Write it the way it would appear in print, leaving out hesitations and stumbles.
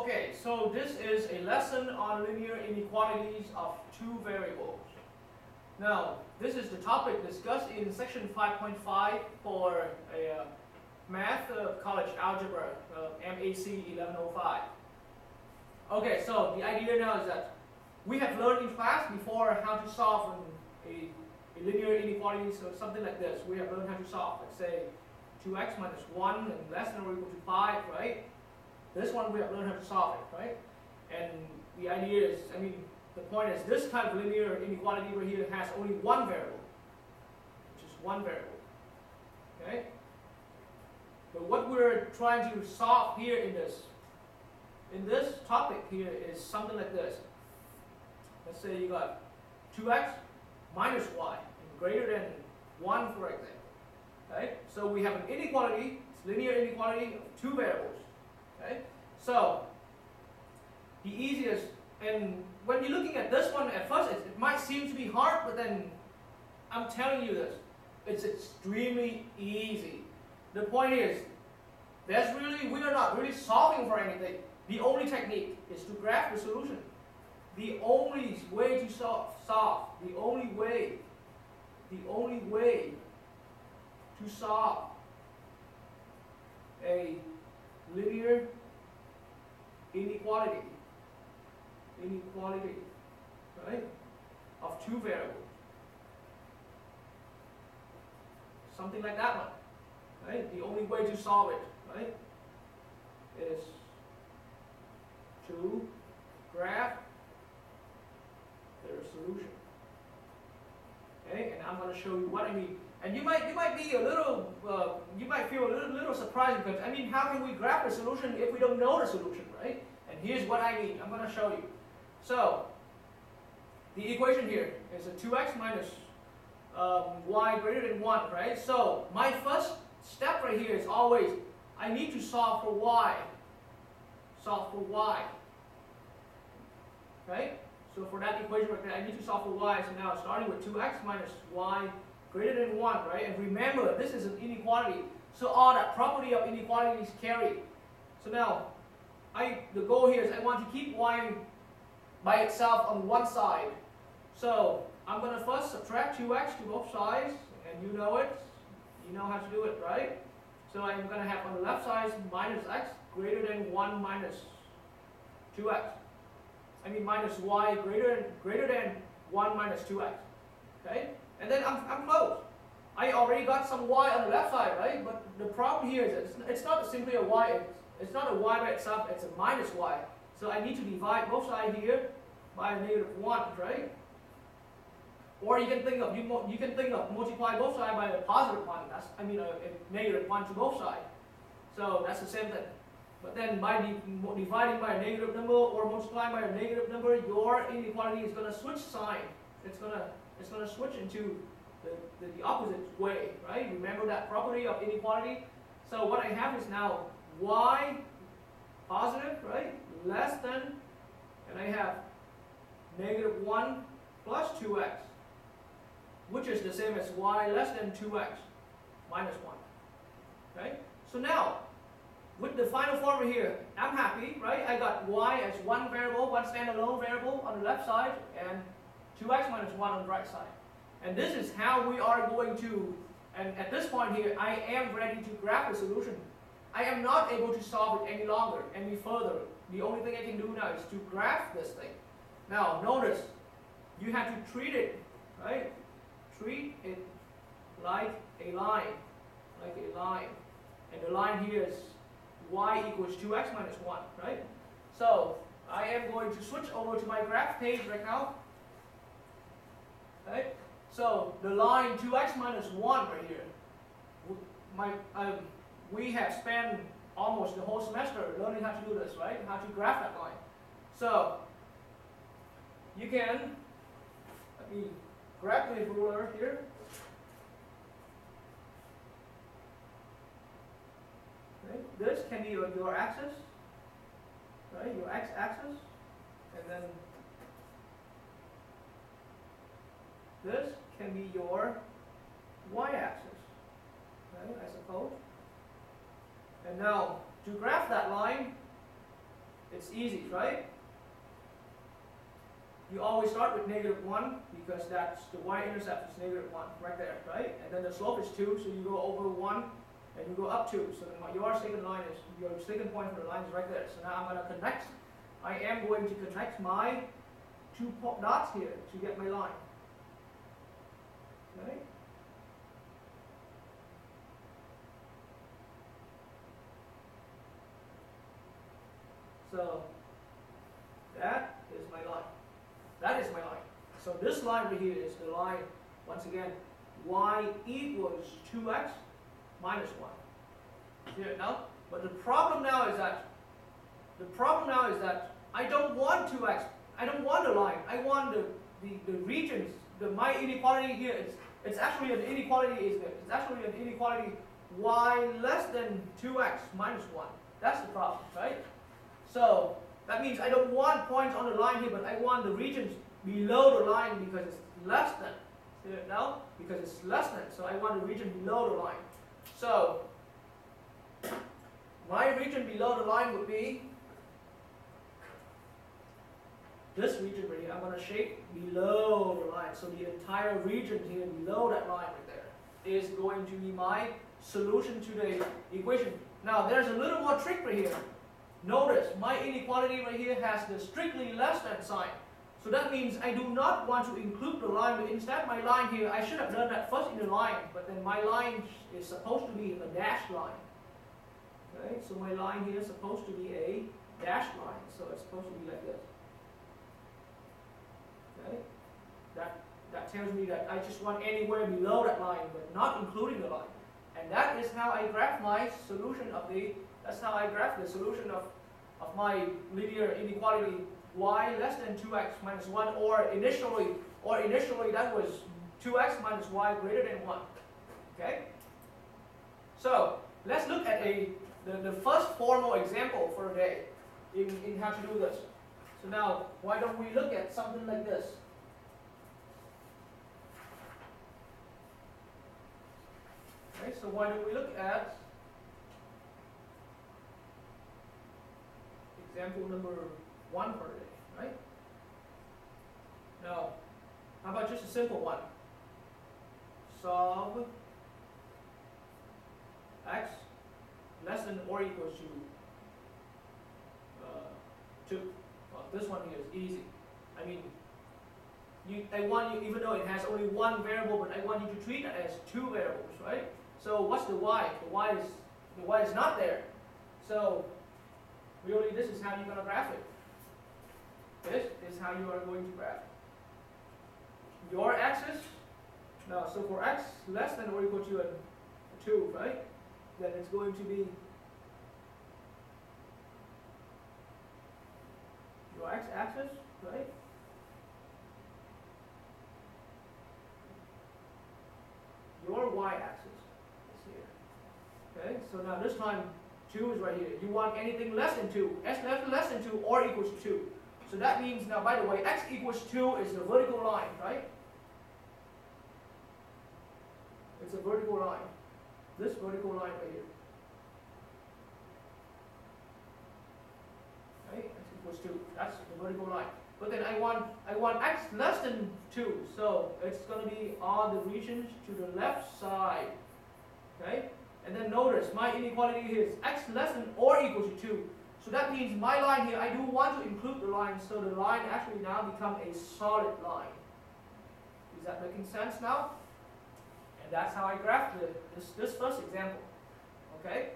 Okay, so this is a lesson on linear inequalities of two variables. Now, this is the topic discussed in section 5.5 for a math college algebra, MAC 1105. Okay, so the idea now is that we have learned in class before how to solve a linear inequality, so something like this. We have learned how to solve, let's say 2x minus 1 and less than or equal to 5, right? This one we have learned how to solve it, right? And the idea is, the point is this kind of linear inequality right here has only one variable, which is one variable, okay? But what we're trying to solve here in this topic here is something like this. Let's say you got 2x minus y greater than 1, for example, right? So we have an inequality, it's linear inequality of two variables. Okay? So the easiest, and when you're looking at this one at first, it might seem to be hard, but then I'm telling you this, it's extremely easy. The point is, we are not really solving for anything. The only technique is to graph the solution. The only way to solve, the only way to solve a linear inequality, right, of two variables. Something like that one, right? The only way to solve it, right, is to graph their solution. Okay, and I'm going to show you what I mean. And you might be a little, you might feel a little surprised because how can we graph the solution if we don't know the solution, right? And here's what I mean. I'm going to show you. So the equation here is a 2x minus y greater than 1, right? So my first step right here is always I need to solve for y. Solve for y, right? So for that equation right there, I need to solve for y. So now starting with 2x minus y greater than 1, right? And remember, this is an inequality. So all that property of inequality is carried. So now, the goal here is I want to keep y by itself on one side. So I'm going to first subtract 2x to both sides, and you know it. You know how to do it, right? So I'm going to have on the left side minus x greater than 1 minus 2x. Minus y greater than 1 minus 2x. Okay? And then I'm close. I already got some y on the left side, right? But the problem here is it's not simply a y. It's not a y by itself. It's a minus y. So I need to divide both sides here by a negative 1, right? Or you can think of multiply both sides by a positive 1. That's a negative 1 to both sides. So that's the same thing. But then by dividing by a negative number or multiplying by a negative number, your inequality is going to switch sign. It's going to switch into the opposite way, right? Remember that property of inequality? So what I have is now y positive, right, less than, and I have negative 1 plus 2x, which is the same as y less than 2x minus 1, right? So now, with the final formula here, I'm happy, right? I got y as one variable, one standalone variable on the left side, and 2x minus 1 on the right side. And this is how we are going to, and at this point here, I am ready to graph the solution. I am not able to solve it any longer, any further. The only thing I can do now is to graph this thing. Now, notice, you have to treat it, right? Treat it like a line, And the line here is y equals 2x minus 1, right? So I am going to switch over to my graph page right now. Right? So the line 2x minus 1 right here, we have spent almost the whole semester learning how to do this, right? How to graph that line. So you can, let me grab the ruler here. Okay. This can be your axis, right? Your x-axis, and then this can be your y-axis, right? I suppose. And now to graph that line, It's easy, right? You always start with -1 because that's the y-intercept is -1 right there, right? And then the slope is 2, so you go over 1 and you go up 2. So then your second line is, your second point for the line is right there. So now I'm going to connect, I am going to connect my 2 dots here to get my line. Okay? So that is my line. That is my line. So this line right here is the line, once again, y equals 2x minus 1. Here now, but the problem now is that I don't want 2x. I don't want a line. I want the regions. My inequality here, it's actually an inequality, isn't it? It's actually an inequality y less than 2x minus 1. That's the problem, right? So that means I don't want points on the line here, but I want the regions below the line because it's less than. See it now? Because it's less than. So I want the region below the line. So my region below the line would be this region right here. I'm going to shape below the line. So the entire region here below that line right there is going to be my solution to the equation. Now there's a little more trick right here. Notice my inequality right here has the strictly less than sign. So that means I do not want to include the line, but instead my line here, I should have done that first in the line, but then my line is supposed to be a dashed line. Okay, so my line here is supposed to be a dashed line, so it's supposed to be like this. Okay, that tells me that I just want anywhere below that line, but not including the line. And that is how I graph my solution of the, that's how I graph the solution of my linear inequality y less than 2x minus 1, or initially that was 2x minus y greater than 1. Okay? So let's look at the first formal example for today in how to do this. So now, why don't we look at something like this? Okay, so why don't we look at example number 1 for today, right? Now, how about just a simple one? Solve x less than or equals to 2. Well, this one here is easy. I mean, I want you, even though it has only one variable, but I want you to treat it as 2 variables, right? So what's the y? The y is not there. So really, this is how you're going to graph it. This is how you are going to graph your axis. Now, so for x less than or equal to a 2, right? Then it's going to be your x-axis, right? Your y-axis is here. Okay, so now this time 2 is right here. You want anything less than 2, less than 2 or equals to 2. So that means, now by the way, x equals 2 is the vertical line, right? It's a vertical line. This vertical line right here. Right? X equals 2. That's the vertical line. But then I want x less than 2. So it's going to be all the regions to the left side. Okay? And then notice my inequality here is x less than or equal to 2. So that means my line here, I do want to include the line, so the line actually now becomes a solid line. Is that making sense now? And that's how I graphed this first example. Okay?